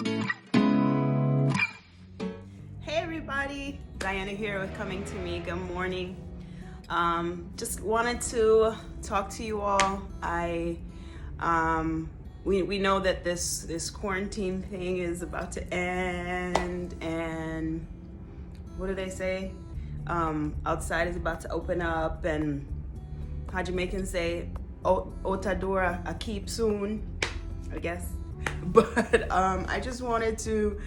Hey everybody, Diana here with Coming to Me. Good morning. Just wanted to talk to you all. We know that this quarantine thing is about to end, and what do they say? Outside is about to open up, and how Jamaicans say, "Otadora a keep soon," I guess. But I just wanted to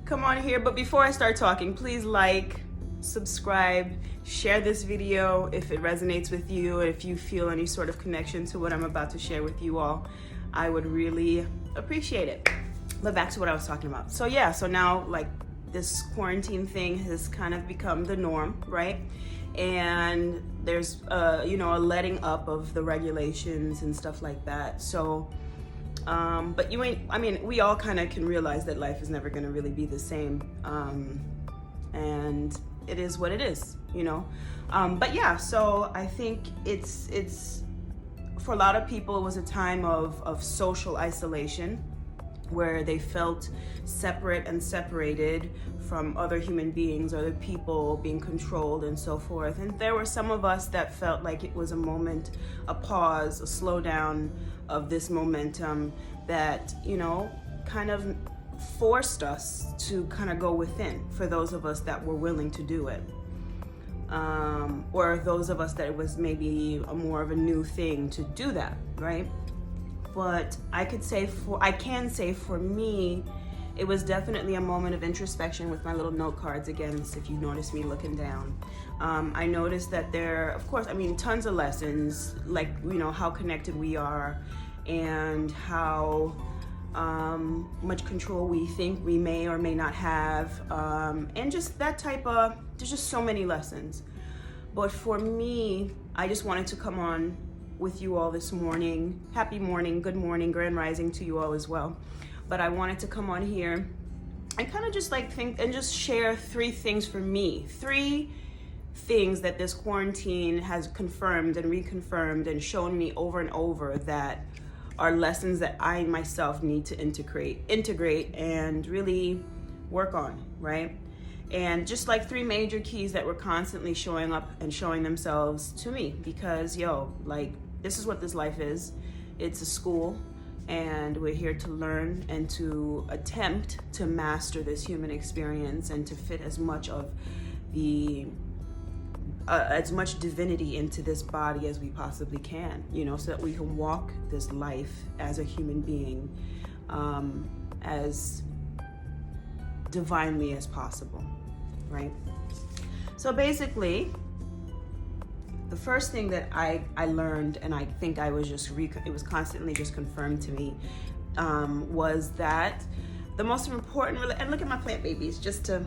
come on here. But before I start talking, please like, subscribe, share this video if it resonates with you, if you feel any sort of connection to what I'm about to share with you all. I would really appreciate it. But back to what I was talking about. So yeah, so now like this quarantine thing has kind of become the norm, right? And there's a letting up of the regulations and stuff like that. So but we all kind of can realize that life is never going to really be the same. And it is what it is, But yeah, so I think it's for a lot of people, it was a time of social isolation where they felt separate and separated from other human beings, other people, being controlled and so forth. And there were some of us that felt like it was a moment, a pause, a slowdown of this momentum that, kind of forced us to kind of go within, for those of us that were willing to do it. Or those of us that it was maybe more of a new thing to do that, right? But I can say for me, it was definitely a moment of introspection with my little note cards again. So if you notice me looking down, I noticed that there, of course, tons of lessons, like, how connected we are and how much control we think we may or may not have. And just that there's just so many lessons. But for me, I just wanted to come on with you all this morning. Happy morning, good morning, grand rising to you all as well. But I wanted to come on here and kind of just think and just share 3 things for me. 3 things that this quarantine has confirmed and reconfirmed and shown me over and over that are lessons that I myself need to integrate and really work on, right? And just 3 major keys that were constantly showing up and showing themselves to me, because this is what this life is. It's a school, and we're here to learn and to attempt to master this human experience and to fit as much of as much divinity into this body as we possibly can, so that we can walk this life as a human being, as divinely as possible, right? So basically, the first thing that I learned, and I think it was constantly just confirmed to me, was that the most important, and look at my plant babies, just to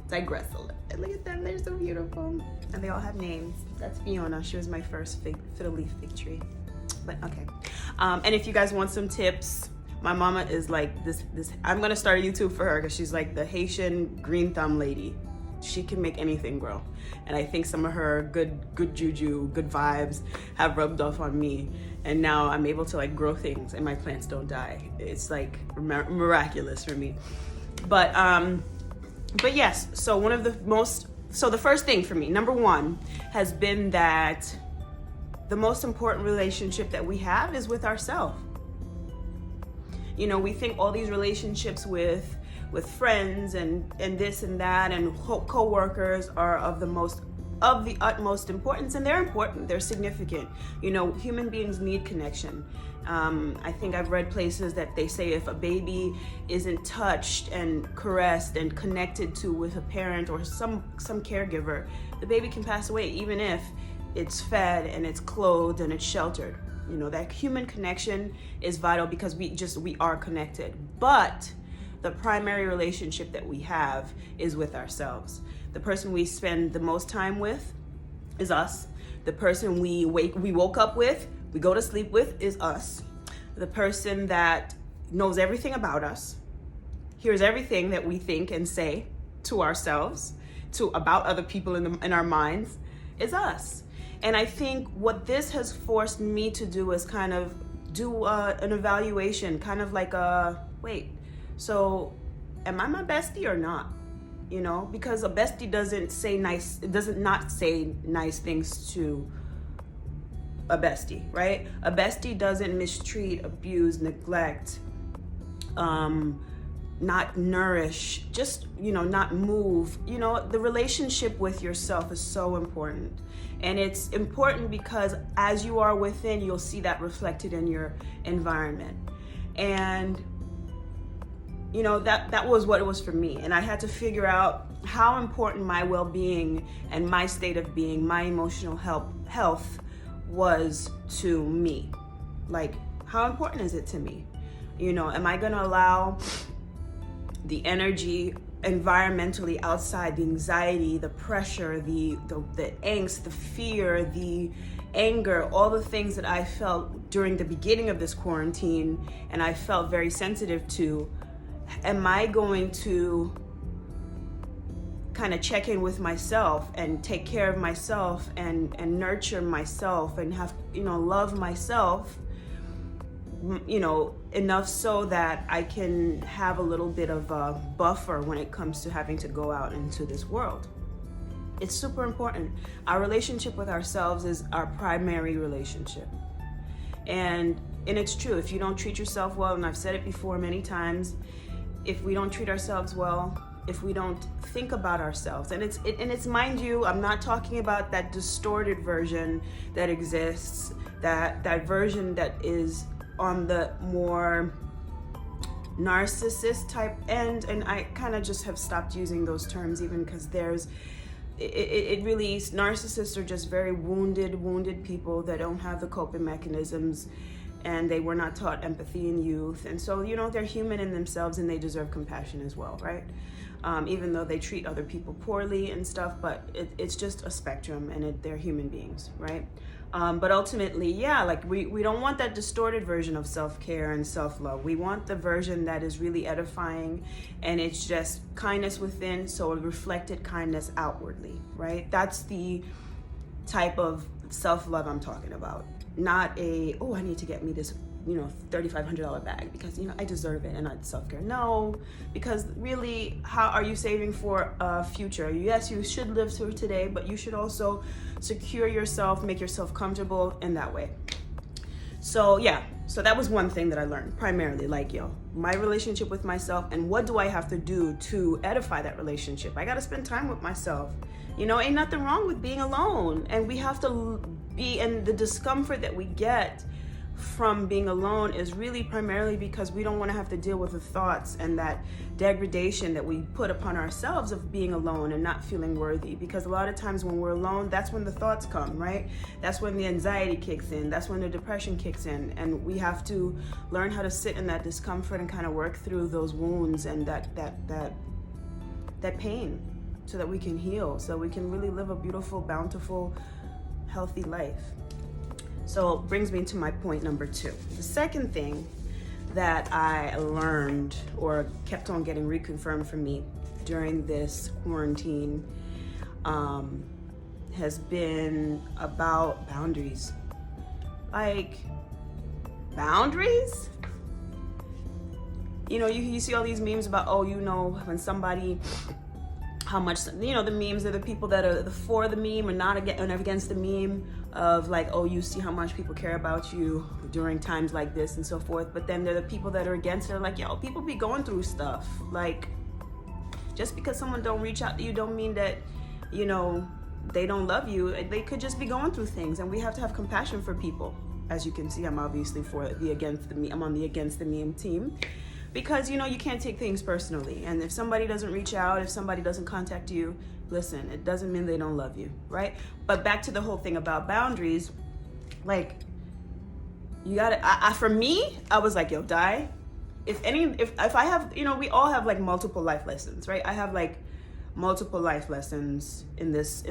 digress a little. And look at them, they're so beautiful. And they all have names. That's Fiona, she was my first fiddle leaf fig tree. But okay. And if you guys want some tips, my mama is like this, I'm gonna start a YouTube for her because she's like the Haitian green thumb lady. She can make anything grow. And I think some of her good juju, good vibes have rubbed off on me. And now I'm able to grow things and my plants don't die. It's miraculous for me. But yes, so the first thing for me, number 1, has been that the most important relationship that we have is with ourselves. We think all these relationships with friends and this and that and co-workers are of the utmost importance, and they're important, they're significant. Human beings need connection. I think I've read places that they say if a baby isn't touched and caressed and connected to with a parent or some caregiver, the baby can pass away, even if it's fed and it's clothed and it's sheltered. That human connection is vital because we are connected. But the primary relationship that we have is with ourselves. The person we spend the most time with is us. The person we woke up with, we go to sleep with, is us. The person that knows everything about us, hears everything that we think and say to ourselves, about other people in our minds, is us. And I think what this has forced me to do is kind of do an evaluation, kind of like So am I my bestie or not? You know, because a bestie doesn't not say nice things to a bestie, right? A bestie doesn't mistreat, abuse, neglect, not nourish, just, not move. The relationship with yourself is so important. And it's important because as you are within, you'll see that reflected in your environment. And that was what it was for me. And I had to figure out how important my well-being and my state of being, my emotional health was to me. Like, how important is it to me? Am I going to allow the energy environmentally outside, the anxiety, the pressure, the angst, the fear, the anger, all the things that I felt during the beginning of this quarantine and I felt very sensitive to, am I going to kind of check in with myself and take care of myself and nurture myself and have, love myself, enough so that I can have a little bit of a buffer when it comes to having to go out into this world. It's super important. Our relationship with ourselves is our primary relationship. And it's true, if you don't treat yourself well, and I've said it before many times, if we don't treat ourselves well, if we don't think about ourselves, and it's mind you, I'm not talking about that distorted version that exists, that version that is on the more narcissist type end, and I kind of just have stopped using those terms, even because it really, narcissists are just very wounded people that don't have the coping mechanisms, and they were not taught empathy in youth, and so they're human in themselves and they deserve compassion as well, right? Even though they treat other people poorly and stuff, but it's just a spectrum, and they're human beings, right? But ultimately, we don't want that distorted version of self-care and self-love. We want the version that is really edifying, and it's just kindness within, so a reflected kindness outwardly, right? That's the type of self-love I'm talking about. Not I need to get me this, $3,500 bag because, I deserve it and I self-care. No, because really, how are you saving for a future? Yes, you should live through today, but you should also secure yourself, make yourself comfortable in that way. So that was one thing that I learned primarily, my relationship with myself, and what do I have to do to edify that relationship? I got to spend time with myself. Ain't nothing wrong with being alone, and we have to be, and the discomfort that we get from being alone is really primarily because we don't want to have to deal with the thoughts and that degradation that we put upon ourselves of being alone and not feeling worthy. Because a lot of times when we're alone, that's when the thoughts come, right? That's when the anxiety kicks in, that's when the depression kicks in, and we have to learn how to sit in that discomfort and kind of work through those wounds and that pain, so that we can heal, so we can really live a beautiful, bountiful, healthy life. So it brings me to my point number 2. The second thing that I learned, or kept on getting reconfirmed for me during this quarantine, has been about boundaries. Boundaries? You see all these memes about, when somebody, how much, the memes are the people that are for the meme or not against the meme of you see how much people care about you during times like this and so forth. But then there are the people that are against it, people be going through stuff. Just because someone don't reach out to you don't mean that, they don't love you. They could just be going through things, and we have to have compassion for people. As you can see, I'm obviously for the against the meme. I'm on the against the meme team. Because, you can't take things personally. And if somebody doesn't reach out, if somebody doesn't contact you, listen, it doesn't mean they don't love you, right? But back to the whole thing about boundaries, you gotta, for me, I was Die. If I have, we all have multiple life lessons, right? I have multiple life lessons in this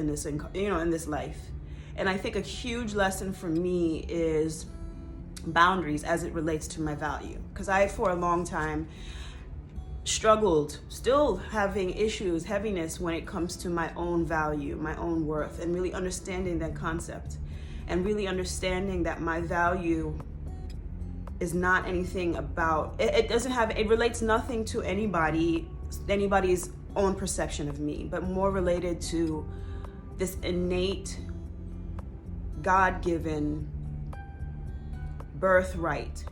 life. And I think a huge lesson for me is boundaries as it relates to my value, because I for a long time struggled, still having issues, heaviness when it comes to my own value, my own worth, and really understanding that concept, and really understanding that my value is not anything about, it doesn't have, it relates nothing to anybody's own perception of me, but more related to this innate, God-given birthright.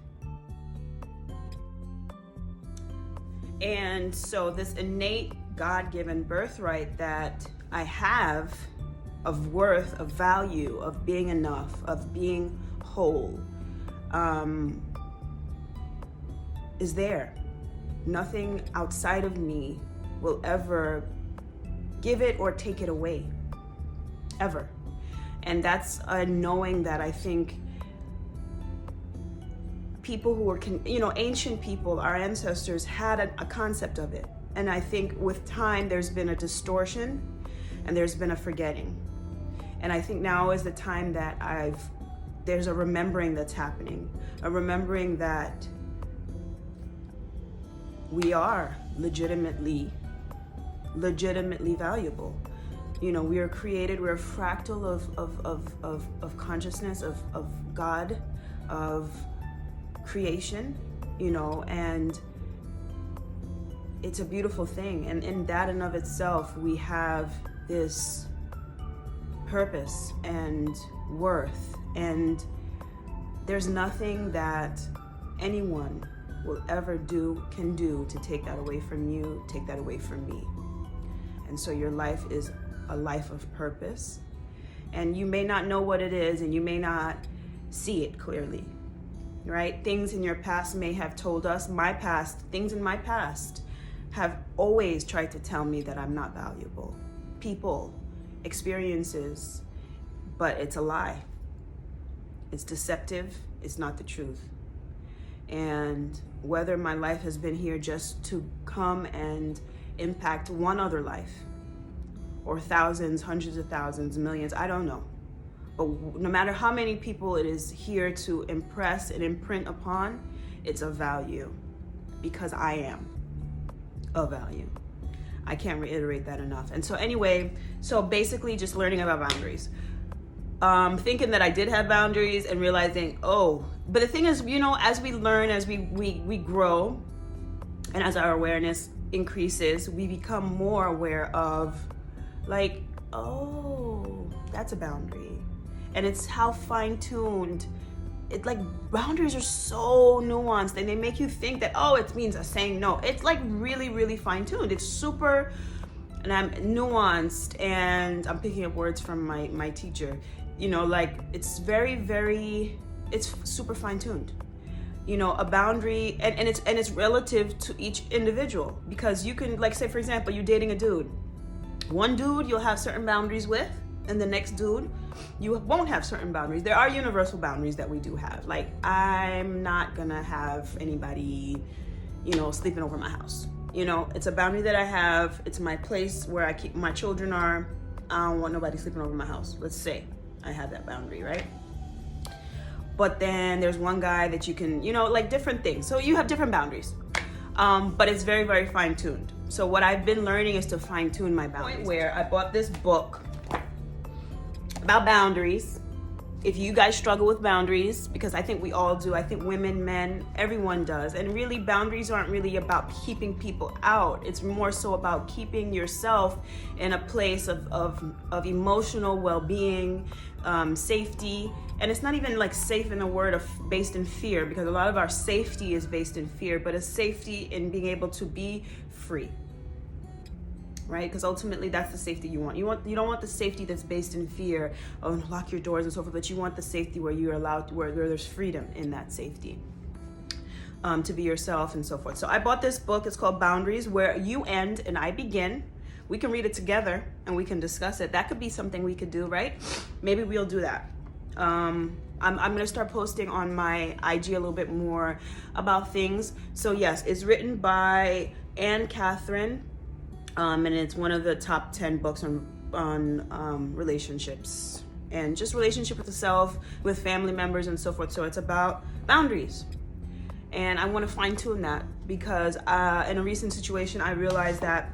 And so this innate God-given birthright that I have of worth, of value, of being enough, of being whole, is there. Nothing outside of me will ever give it or take it away, ever. And that's a knowing that I think people who were, ancient people, our ancestors had a concept of it. And I think with time, there's been a distortion and there's been a forgetting. And I think now is the time that there's a remembering that's happening, a remembering that we are legitimately valuable. We are created, we're a fractal of consciousness, of God, of creation, and it's a beautiful thing. And in that and of itself, we have this purpose and worth, and there's nothing that anyone will ever can do to take that away from you, take that away from me. And so your life is a life of purpose, and you may not know what it is, and you may not see it clearly, right? Things in your past may have told us, things in my past have always tried to tell me that I'm not valuable. People, experiences, but it's a lie. It's deceptive, it's not the truth. And whether my life has been here just to come and impact one other life, or thousands, hundreds of thousands, millions, I don't know. But no matter how many people it is here to impress and imprint upon, it's of value, because I am of value. I can't reiterate that enough. And so anyway, basically just learning about boundaries. Thinking that I did have boundaries and realizing, but the thing is, as we learn, as we grow, and as our awareness increases, we become more aware of that's a boundary. And it's how fine-tuned, boundaries are so nuanced, and they make you think that, it means a saying no. It's really, really fine-tuned. It's super, and I'm nuanced, and I'm picking up words from my teacher. It's very, very, it's super fine-tuned. A boundary, and it's relative to each individual, because you can, say for example, you're dating a dude. One dude you'll have certain boundaries with, and the next dude you won't have certain boundaries. There are universal boundaries that we do have. I'm not gonna have anybody, sleeping over my house. It's a boundary that I have. It's my place where I keep my children are. I don't want nobody sleeping over my house. Let's say I have that boundary, right? But then there's one guy that you can, different things. So you have different boundaries, but it's very, very fine-tuned. So what I've been learning is to fine-tune my boundaries. Where I bought this book about boundaries. If you guys struggle with boundaries, because I think we all do, I think women, men, everyone does. And really, boundaries aren't really about keeping people out. It's more so about keeping yourself in a place of emotional well-being, safety. And it's not even safe in a word based in fear, because a lot of our safety is based in fear, but a safety in being able to be free. Right? Because ultimately that's the safety you want. You don't want the safety that's based in fear, lock your doors and so forth, but you want the safety where you're allowed, where there's freedom in that safety, to be yourself and so forth. So I bought this book. It's called Boundaries, where you end and I begin. We can read it together and we can discuss it. That could be something we could do, right? Maybe we'll do that. I'm gonna start posting on my IG a little bit more about things. So yes, it's written by Anne Catherine. And it's one of the top 10 books on relationships and just relationship with the self, with family members and so forth. So it's about boundaries. And I want to fine tune that because in a recent situation, I realized that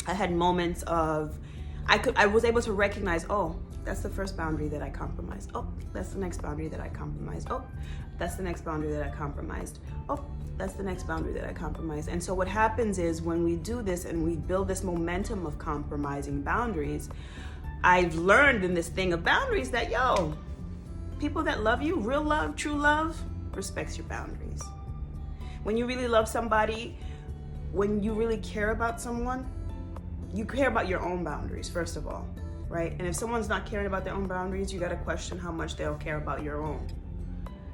I had moments of, I was able to recognize, that's the first boundary that I compromised. Oh, that's the next boundary that I compromised. Oh, that's the next boundary that I compromised. Oh, that's the next boundary that I compromised. And so what happens is when we do this and we build this momentum of compromising boundaries, I've learned in this thing of boundaries that, people that love you, real love, true love, respects your boundaries. When you really love somebody, when you really care about someone, you care about your own boundaries, first of all, right? And if someone's not caring about their own boundaries, you got to question how much they'll care about your own.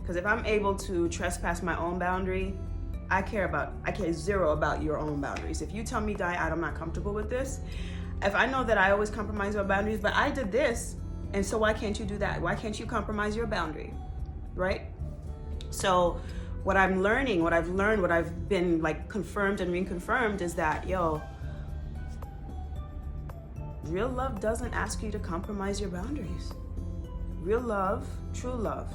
Because if I'm able to trespass my own boundary, I care zero about your own boundaries. If you tell me, Di, I'm not comfortable with this, if I know that I always compromise my boundaries, but I did this, and so why can't you do that? Why can't you compromise your boundary, right? So what I'm learning, what I've been like confirmed and reconfirmed is that, real love doesn't ask you to compromise your boundaries. Real love, true love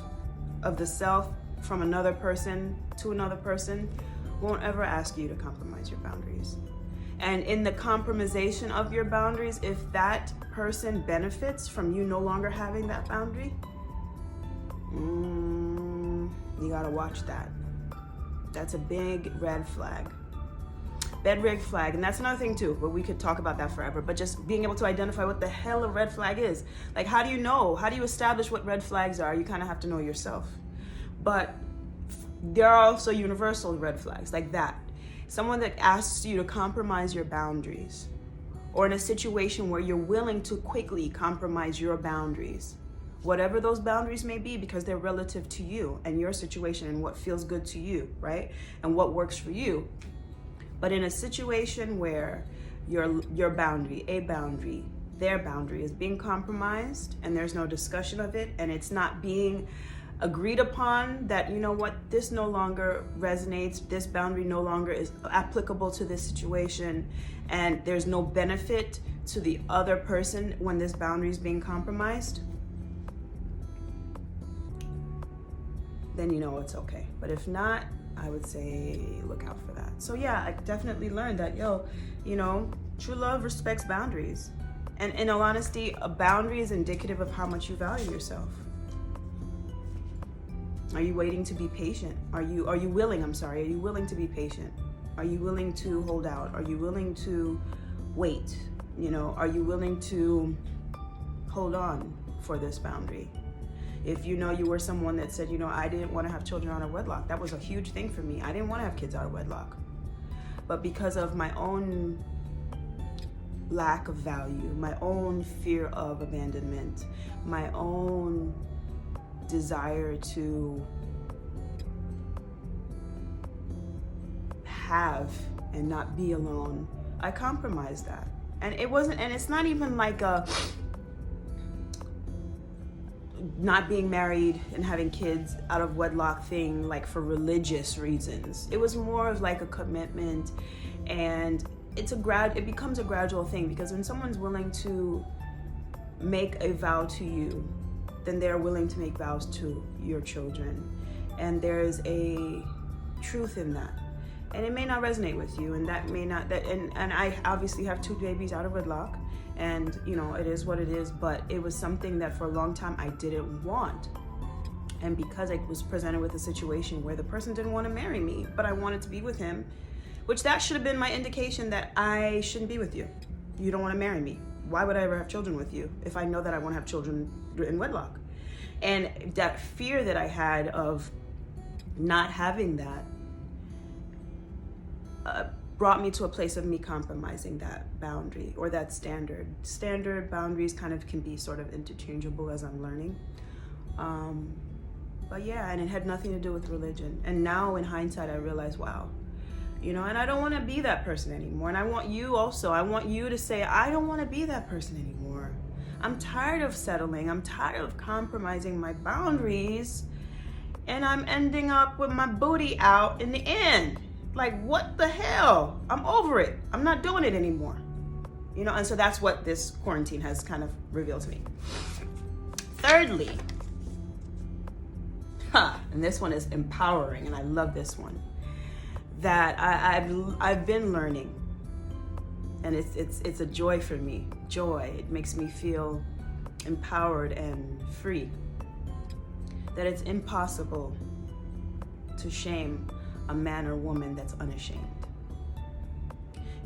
of the self from another person to another person won't ever ask you to compromise your boundaries. And in the compromisation of your boundaries, if that person benefits from you no longer having that boundary, you gotta watch that. That's a big red flag. Red flag, and that's another thing too, but we could talk about that forever. But just being able to identify what the hell a red flag is. Like, how do you know? How do you establish what red flags are? You kind of have to know yourself. But there are also universal red flags, like that. Someone that asks you to compromise your boundaries, or in a situation where you're willing to quickly compromise your boundaries, whatever those boundaries may be, because they're relative to you and your situation and what feels good to you, right? And what works for you. But in a situation where your boundary, their boundary is being compromised and there's no discussion of it and it's not being agreed upon, that, you know what, this no longer resonates, this boundary no longer is applicable to this situation, and there's no benefit to the other person when this boundary is being compromised, then you know it's okay. But if not, I would say look out for that. So yeah, I definitely learned that, true love respects boundaries. And in all honesty, a boundary is indicative of how much you value yourself. Are you waiting to be patient? Are you willing to be patient? Are you willing to hold out? Are you willing to wait? Are you willing to hold on for this boundary? If you were someone that said, I didn't want to have children out of wedlock, that was a huge thing for me. I didn't want to have kids out of wedlock. But because of my own lack of value, my own fear of abandonment, my own desire to have and not be alone, I compromised that. And it's not even like a not being married and having kids out of wedlock thing, like for religious reasons. It was more of like a commitment, and it becomes a gradual thing, because when someone's willing to make a vow to you, then they're willing to make vows to your children. And there's a truth in that. And it may not resonate with you, and and I obviously have 2 babies out of wedlock, and it is what it is, but it was something that for a long time I didn't want. And because I was presented with a situation where the person didn't want to marry me, but I wanted to be with him, which that should have been my indication that I shouldn't be with you. You don't want to marry me. Why would I ever have children with you if I know that I want to have children in wedlock? And that fear that I had of not having that brought me to a place of me compromising that boundary, or that standard. Standard boundaries kind of can be sort of interchangeable, as I'm learning. But yeah, and it had nothing to do with religion. And now in hindsight, I realize, wow, and I don't want to be that person anymore. And I want you to say, I don't want to be that person anymore. I'm tired of settling. I'm tired of compromising my boundaries. And I'm ending up with my booty out in the end. Like, what the hell? I'm over it. I'm not doing it anymore. And so that's what this quarantine has kind of revealed to me. Thirdly, and this one is empowering, and I love this one, that I've been learning, and it's a joy for me. Joy. It makes me feel empowered and free. That it's impossible to shame a man or woman that's unashamed.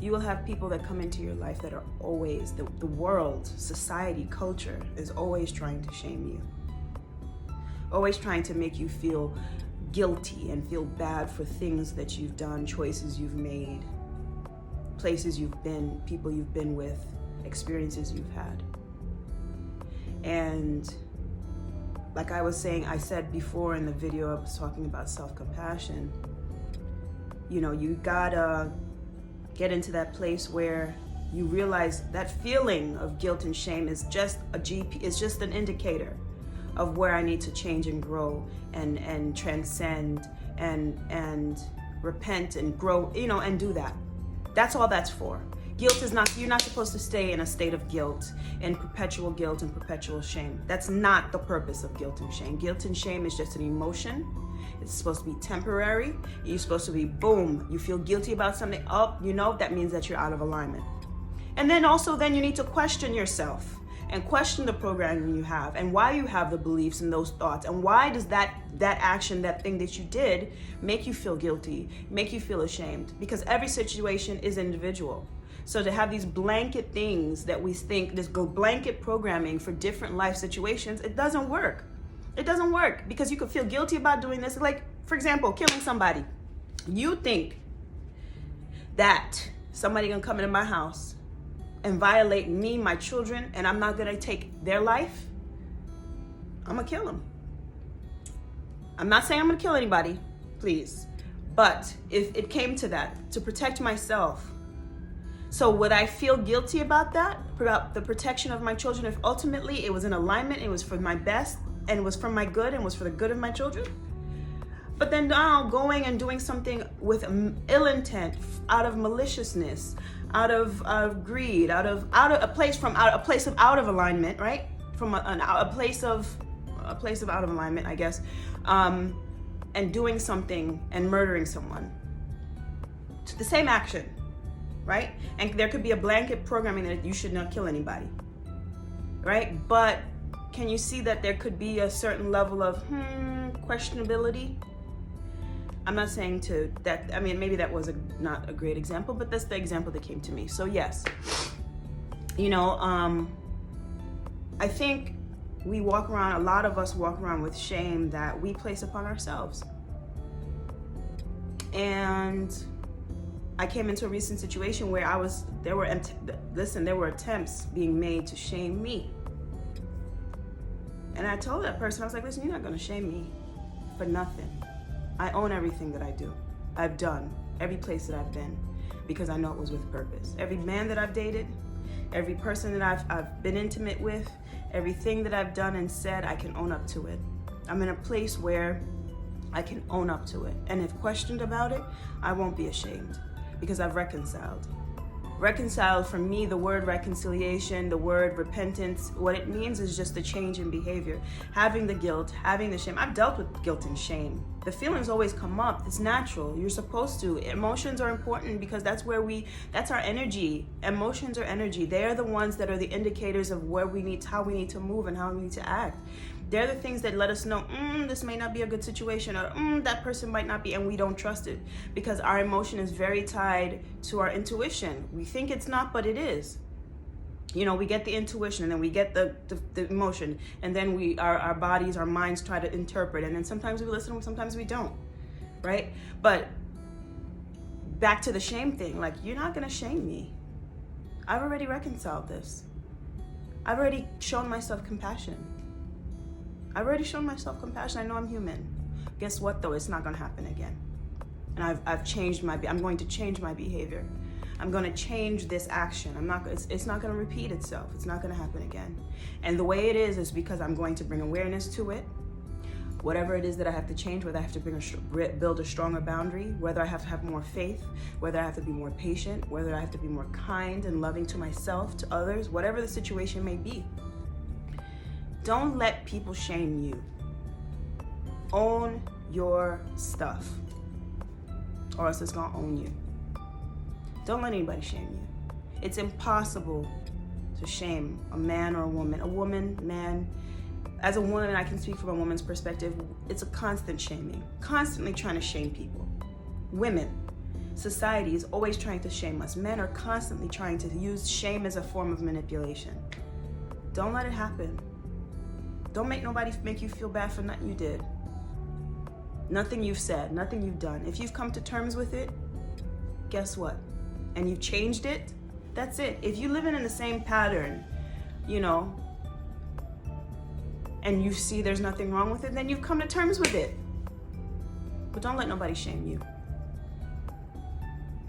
You will have people that come into your life that are always, the world, society, culture is always trying to shame you. Always trying to make you feel guilty and feel bad for things that you've done, choices you've made, places you've been, people you've been with, experiences you've had. And like I was saying, I said before in the video, I was talking about self-compassion. You know, you gotta get into that place where you realize that feeling of guilt and shame is just it's just an indicator of where I need to change and grow and transcend and repent and grow, you know, and do that. That's all that's for. Guilt is not, you're not supposed to stay in a state of guilt and perpetual shame. That's not the purpose of guilt and shame. Guilt and shame is just an emotion. It's supposed to be temporary. You're supposed to be, boom, you feel guilty about something, you know, that means that you're out of alignment. And then also then you need to question yourself and question the programming you have and why you have the beliefs and those thoughts, and why does that action, that thing that you did, make you feel guilty, make you feel ashamed? Because every situation is individual. So to have these blanket things that we think, this blanket programming for different life situations, it doesn't work. It doesn't work, because you could feel guilty about doing this. Like, for example, killing somebody. You think that somebody gonna come into my house and violate me, my children, and I'm not gonna take their life? I'm gonna kill them. I'm not saying I'm gonna kill anybody, please. But if it came to that, to protect myself, so would I feel guilty about that, about the protection of my children, if ultimately it was in alignment, it was for my best, and it was for my good, and was for the good of my children? But then now going and doing something with ill intent, out of maliciousness, out of greed, out of a place of out of alignment, right? From a place of out of alignment, I guess, and doing something and murdering someone. It's the same action, right? And there could be a blanket programming that you should not kill anybody, right? But can you see that there could be a certain level of questionability? I'm not saying to that, I mean, maybe that was not a great example, but that's the example that came to me. So yes, you know, I think a lot of us walk around with shame that we place upon ourselves. And I came into a recent situation where there were attempts being made to shame me. And I told that person, I was like, listen, you're not gonna shame me for nothing. I own everything that I do. I've done every place that I've been, because I know it was with purpose. Every man that I've dated, every person that I've been intimate with, everything that I've done and said, I can own up to it. I'm in a place where I can own up to it. And if questioned about it, I won't be ashamed, because I've reconciled. Reconciled, for me, the word reconciliation, the word repentance, what it means is just a change in behavior. Having the guilt, having the shame. I've dealt with guilt and shame. The feelings always come up. It's natural. You're supposed to. Emotions are important, because that's our energy. Emotions are energy. They're the ones that are the indicators of how we need to move and how we need to act. They're the things that let us know, this may not be a good situation, or that person might not be, and we don't trust it, because our emotion is very tied to our intuition. We think it's not, but it is. You know, we get the intuition, and then we get the emotion, and then our bodies, our minds try to interpret, and then sometimes we listen, sometimes we don't, right? But back to the shame thing, like, you're not gonna shame me. I've already reconciled this. I've already shown myself compassion. I know I'm human. Guess what though? It's not gonna happen again. And I've changed I'm going to change my behavior. I'm gonna change this action. It's not gonna repeat itself. It's not gonna happen again. And the way it is because I'm going to bring awareness to it. Whatever it is that I have to change, whether I have to build a stronger boundary, whether I have to have more faith, whether I have to be more patient, whether I have to be more kind and loving to myself, to others, whatever the situation may be. Don't let people shame you. Own your stuff, or else it's gonna own you. Don't let anybody shame you. It's impossible to shame a man or a woman. A woman, man. As a woman, I can speak from a woman's perspective. It's a constant shaming, constantly trying to shame people. Women, society is always trying to shame us. Men are constantly trying to use shame as a form of manipulation. Don't let it happen. Don't make nobody make you feel bad for nothing you did. Nothing you've said, nothing you've done. If you've come to terms with it, guess what? And you've changed it, that's it. If you're living in the same pattern, you know, and you see there's nothing wrong with it, then you've come to terms with it. But don't let nobody shame you.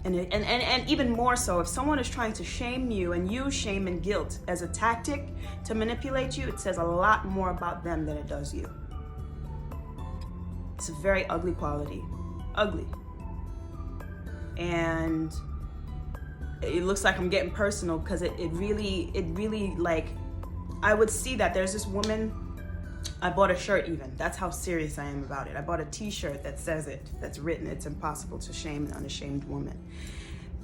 And even more so, if someone is trying to shame you and use shame and guilt as a tactic to manipulate you, it says a lot more about them than it does you. It's a very ugly quality. Ugly. And it looks like I'm getting personal because it really like, I would see that there's this woman. I bought a shirt even. That's how serious I am about it. I bought a t-shirt that says it, that's written, "It's impossible to shame an unashamed woman."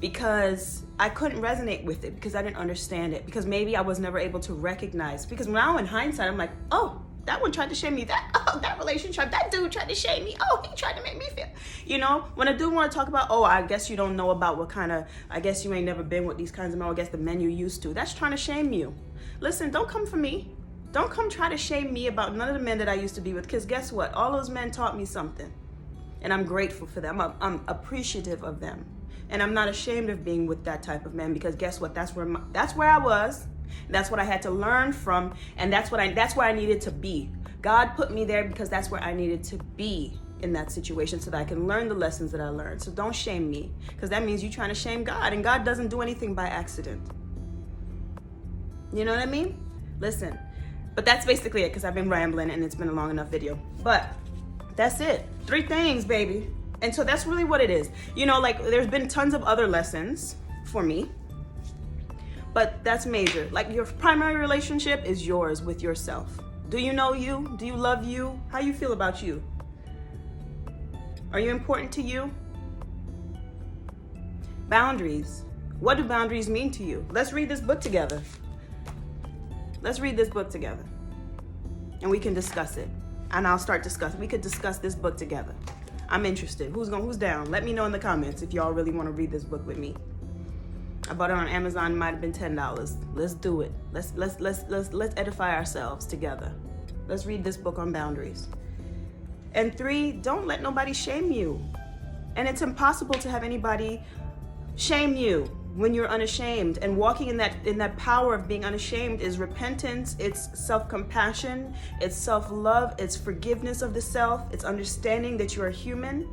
Because I couldn't resonate with it, because I didn't understand it, because maybe I was never able to recognize. Because now in hindsight, I'm like, oh, that one tried to shame me. That relationship, that dude tried to shame me. Oh, he tried to make me feel. You know, when I do want to talk about, oh, I guess you don't know about what kind of, I guess you ain't never been with these kinds of men, I guess the men you used to. That's trying to shame you. Listen, don't come for me. Don't come try to shame me about none of the men that I used to be with, because guess what? All those men taught me something. And I'm grateful for them. I'm appreciative of them. And I'm not ashamed of being with that type of man, because guess what? That's where I was. That's what I had to learn from, and that's where I needed to be. God put me there because that's where I needed to be in that situation, so that I can learn the lessons that I learned. So don't shame me, because that means you're trying to shame God, and God doesn't do anything by accident. You know what I mean? Listen. But that's basically it, because I've been rambling and it's been a long enough video. But that's it. 3 things, baby. And so that's really what it is. You know, like, there's been tons of other lessons for me, but that's major. Like, your primary relationship is yours with yourself. Do you know you? Do you love you? How you feel about you? Are you important to you? Boundaries. What do boundaries mean to you? Let's read this book together. Let's read this book together, and we can discuss it. And I'll start discussing. We could discuss this book together. I'm interested. Who's down? Let me know in the comments if y'all really want to read this book with me. I bought it on Amazon. It might have been $10. Let's do it. Let's edify ourselves together. Let's read this book on boundaries. And 3, don't let nobody shame you. And it's impossible to have anybody shame you when you're unashamed. And walking in that power of being unashamed is repentance, it's self-compassion, it's self-love, it's forgiveness of the self, it's understanding that you are human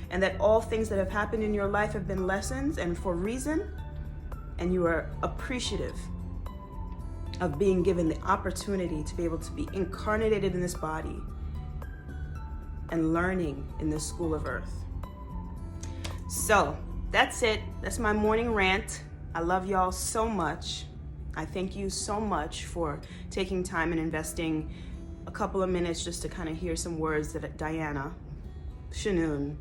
and that all things that have happened in your life have been lessons and for a reason, and you are appreciative of being given the opportunity to be able to be incarnated in this body and learning in this school of earth. So that's it. That's my morning rant. I love y'all so much. I thank you so much for taking time and investing a couple of minutes just to kind of hear some words that Diana Shanoon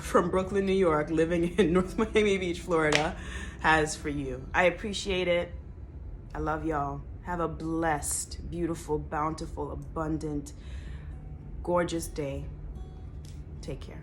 from Brooklyn, New York, living in North Miami Beach, Florida, has for you. I appreciate it. I love y'all. Have a blessed, beautiful, bountiful, abundant, gorgeous day. Take care.